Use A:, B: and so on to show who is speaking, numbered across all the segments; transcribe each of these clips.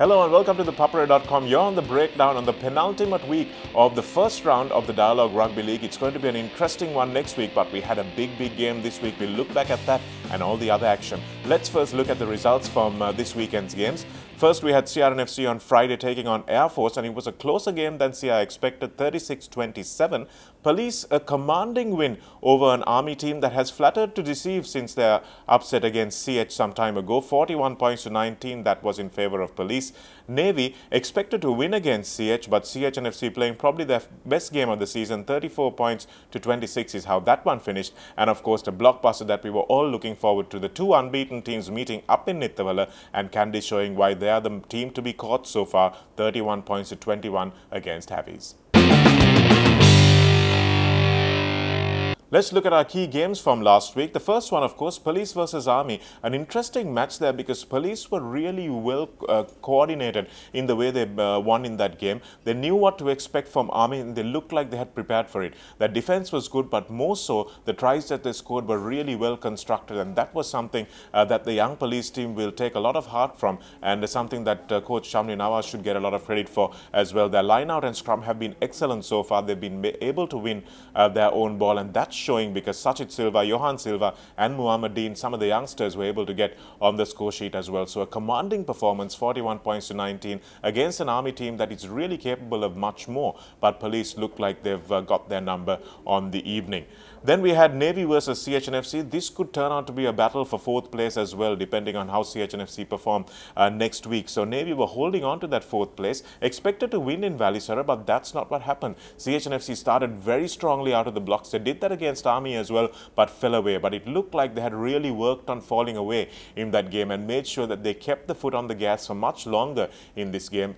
A: Hello and welcome to Thepapare.com. You're on the breakdown on the penultimate week of the first round of the Dialogue Rugby League. It's going to be an interesting one next week, but we had a big game this week. We'll look back at that and all the other action. Let's first look at the results from this weekend's games. First, we had CRNFC on Friday taking on Air Force, and it was a closer game than CR expected, 36-27. Police, a commanding win over an Army team that has flattered to deceive since their upset against CH some time ago. 41 points to 19, that was in favour of Police. Navy expected to win against CH, but CHNFC playing probably their best game of the season. 34 points to 26 is how that one finished. And of course, the blockbuster that we were all looking forward to, the two unbeaten teams meeting up in Nithavala, and Kandy showing why they are the team to be caught so far. 31 points to 21 against Havies. Let's look at our key games from last week. The first one, of course, Police versus Army. An interesting match there because Police were really well coordinated in the way they won in that game. They knew what to expect from Army and they looked like they had prepared for it. Their defense was good, but more so, the tries that they scored were really well constructed, and that was something that the young Police team will take a lot of heart from, and something that Coach Shamni Nawaz should get a lot of credit for as well. Their line out and scrum have been excellent so far. They've been able to win their own ball, and that's showing because Sachit Silva, Johan Silva and Muhammad Dean, some of the youngsters were able to get on the score sheet as well. So a commanding performance, 41 points to 19 against an Army team that is really capable of much more, but Police look like they've got their number on the evening. Then we had Navy versus CHNFC. This could turn out to be a battle for fourth place as well, depending on how CHNFC perform next week. So Navy were holding on to that fourth place, expected to win in Valisara, but that's not what happened. CHNFC started very strongly out of the blocks. They did that against Army as well, but fell away. But it looked like they had really worked on falling away in that game and made sure that they kept the foot on the gas for much longer in this game.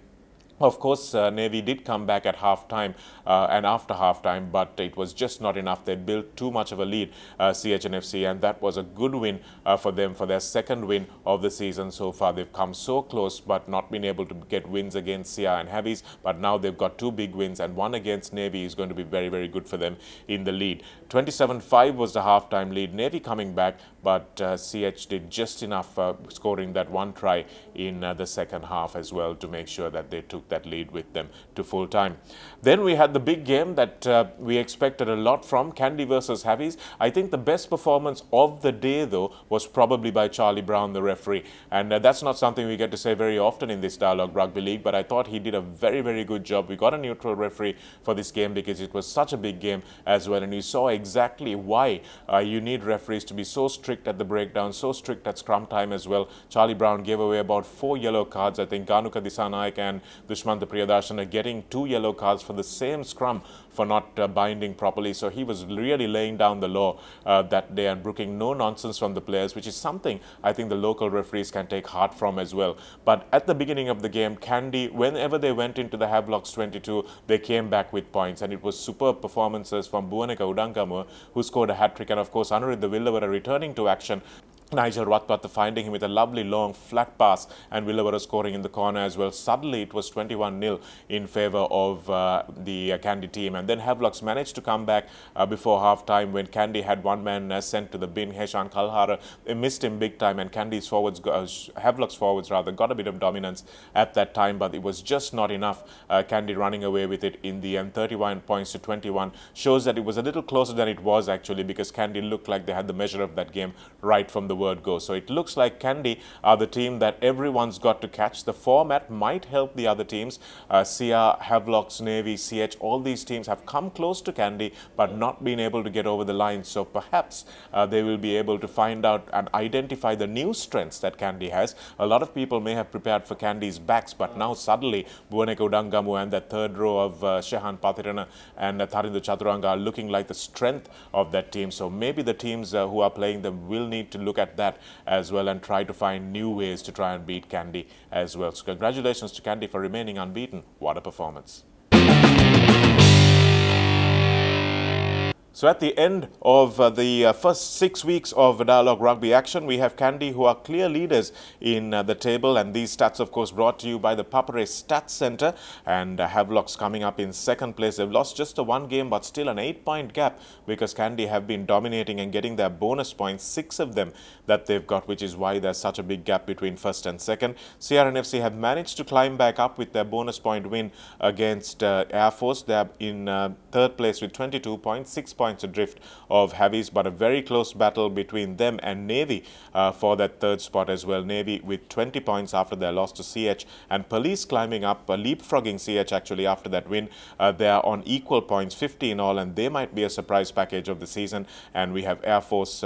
A: Of course, Navy did come back at half-time and after half-time, but it was just not enough. They built too much of a lead, CHNFC, and that was a good win for them, for their second win of the season so far. They've come so close, but not been able to get wins against CR and Havies, but now they've got two big wins, and one against Navy is going to be very good for them in the lead. 27-5 was the half-time lead. Navy coming back, but CH did just enough, scoring that one try in the second half as well to make sure that they took that lead with them to full time. Then we had the big game that we expected a lot from, Kandy versus Havies. I think the best performance of the day, though, was probably by Charlie Brown, the referee. And that's not something we get to say very often in this Dialogue Rugby League, but I thought he did a very good job. We got a neutral referee for this game because it was such a big game as well, and you saw exactly why you need referees to be so strict at the breakdown, so strict at scrum time as well. Charlie Brown gave away about 4 yellow cards. I think Ganuka Disanaik and Dushmanta Priyadarshana getting 2 yellow cards for the same scrum for not binding properly. So he was really laying down the law that day and brooking no nonsense from the players, which is something I think the local referees can take heart from as well. But at the beginning of the game, Kandy, whenever they went into the Havelocks 22, they came back with points, and it was superb performances from Buaneka Udangamur, who scored a hat-trick, and of course Anuruddha Villavara returning to action. Nigel Ratpatha finding him with a lovely long flat pass, and Villavara scoring in the corner as well. Suddenly it was 21-0 in favour of the Kandy team, and then Havelocks managed to come back before half-time when Kandy had one man sent to the bin. Heshan Kalhara, they missed him big time, and Kandy's forwards, Havelocks forwards rather, got a bit of dominance at that time, but it was just not enough. Kandy running away with it in the end. 31 points to 21 shows that it was a little closer than it was actually, because Kandy looked like they had the measure of that game right from the word go. So it looks like Kandy are the team that everyone's got to catch. The format might help the other teams. CR, Havelocks, Navy, CH, all these teams have come close to Kandy but not been able to get over the line. So perhaps they will be able to find out and identify the new strengths that Kandy has. A lot of people may have prepared for Kandy's backs, but now suddenly Buaneka Udangamu and that third row of Shehan Pathirana and Tharindu Chaturanga are looking like the strength of that team. So maybe the teams who are playing them will need to look at that as well and try to find new ways to try and beat Kandy as well. So congratulations to Kandy for remaining unbeaten. What a performance. So at the end of the first 6 weeks of Dialogue Rugby action, we have Kandy, who are clear leaders in the table, and these stats of course brought to you by the Thepapare Stats Centre, and Havelock's coming up in second place. They've lost just the one game, but still an 8-point gap, because Kandy have been dominating and getting their bonus points, 6 of them that they've got, which is why there's such a big gap between first and second. CRNFC have managed to climb back up with their bonus point win against Air Force. They're in third place with 22 points, 6 points adrift of Havies, but a very close battle between them and Navy for that third spot as well. Navy with 20 points after their loss to CH, and Police climbing up, leapfrogging CH actually after that win. They are on equal points, 50 in all, and they might be a surprise package of the season. And we have Air Force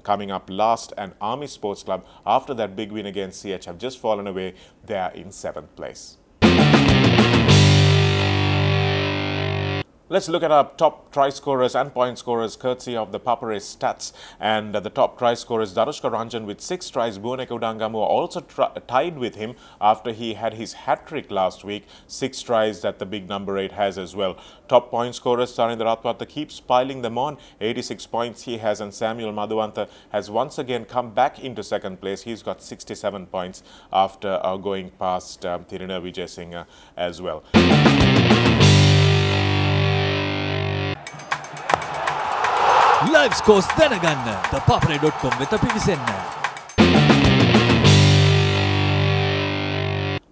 A: coming up last, and Army Sports Club, after that big win against CH, have just fallen away. They are in 7th place. Let's look at our top try scorers and point scorers courtesy of the Thepapare Stats. And the top try scorer is Darushka Ranjan with 6 tries. Buoneka Udangamu also tied with him after he had his hat-trick last week. 6 tries that the big number 8 has as well. Top point scorers, Sarindra Ratwata keeps piling them on. 86 points he has, and Samuel Madhuwantha has once again come back into second place. He's got 67 points after going past Thirina Vijayasinghe as well.
B: Live scores දැනගන්න thepapare.com වෙත පිවිසෙන්න.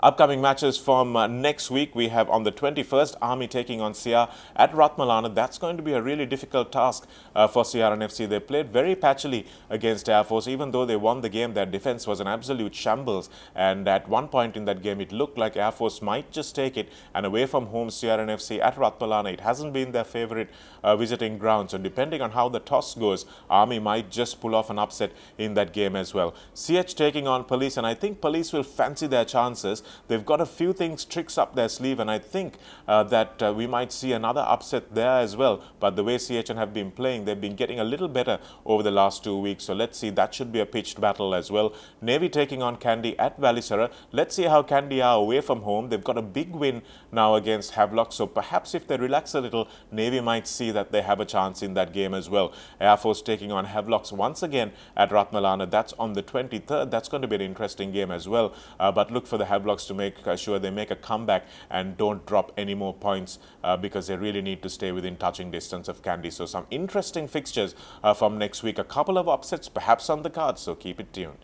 A: Upcoming matches from next week, we have on the 21st, Army taking on CR at Ratmalana. That's going to be a really difficult task for CRNFC. They played very patchily against Air Force. Even though they won the game, their defense was an absolute shambles. And at one point in that game, it looked like Air Force might just take it. And away from home, CRNFC at Ratmalana, it hasn't been their favorite visiting ground. So depending on how the toss goes, Army might just pull off an upset in that game as well. CH taking on Police, and I think Police will fancy their chances. They've got a few tricks up their sleeve, and I think that we might see another upset there as well. But the way CHN have been playing, they've been getting a little better over the last 2 weeks. So let's see, that should be a pitched battle as well. Navy taking on Kandy at Valisara. Let's see how Kandy are away from home. They've got a big win now against Havelock, so perhaps if they relax a little, Navy might see that they have a chance in that game as well. Air Force taking on Havelocks once again at Ratmalana. That's on the 23rd. That's going to be an interesting game as well. But look for the Havelocks to make sure they make a comeback and don't drop any more points because they really need to stay within touching distance of Kandy. So some interesting fixtures from next week. A couple of upsets perhaps on the cards, so keep it tuned.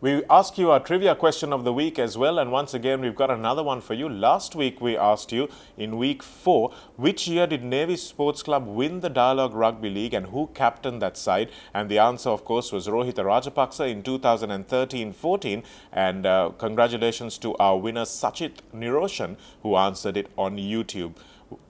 A: We ask you our trivia question of the week as well, and once again we've got another one for you. Last week we asked you, in week 4, which year did Navy Sports Club win the Dialogue Rugby League and who captained that side? And the answer of course was Rohita Rajapaksa in 2013-14, and congratulations to our winner Sachit Niroshan, who answered it on YouTube.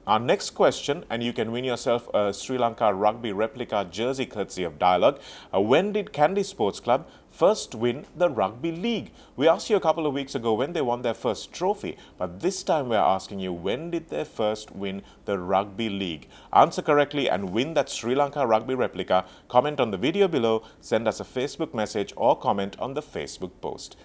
A: Our next question, and you can win yourself a Sri Lanka Rugby Replica jersey courtesy of Dialogue. When did Kandy Sports Club first win the Rugby League? We asked you a couple of weeks ago when they won their first trophy, but this time we're asking you, when did they first win the Rugby League? Answer correctly and win that Sri Lanka Rugby Replica. Comment on the video below, send us a Facebook message or comment on the Facebook post.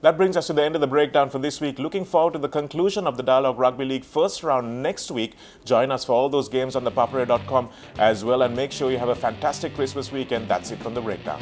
A: That brings us to the end of the breakdown for this week. Looking forward to the conclusion of the Dialogue Rugby League first round next week. Join us for all those games on thepapare.com as well, and make sure you have a fantastic Christmas weekend. That's it from the breakdown.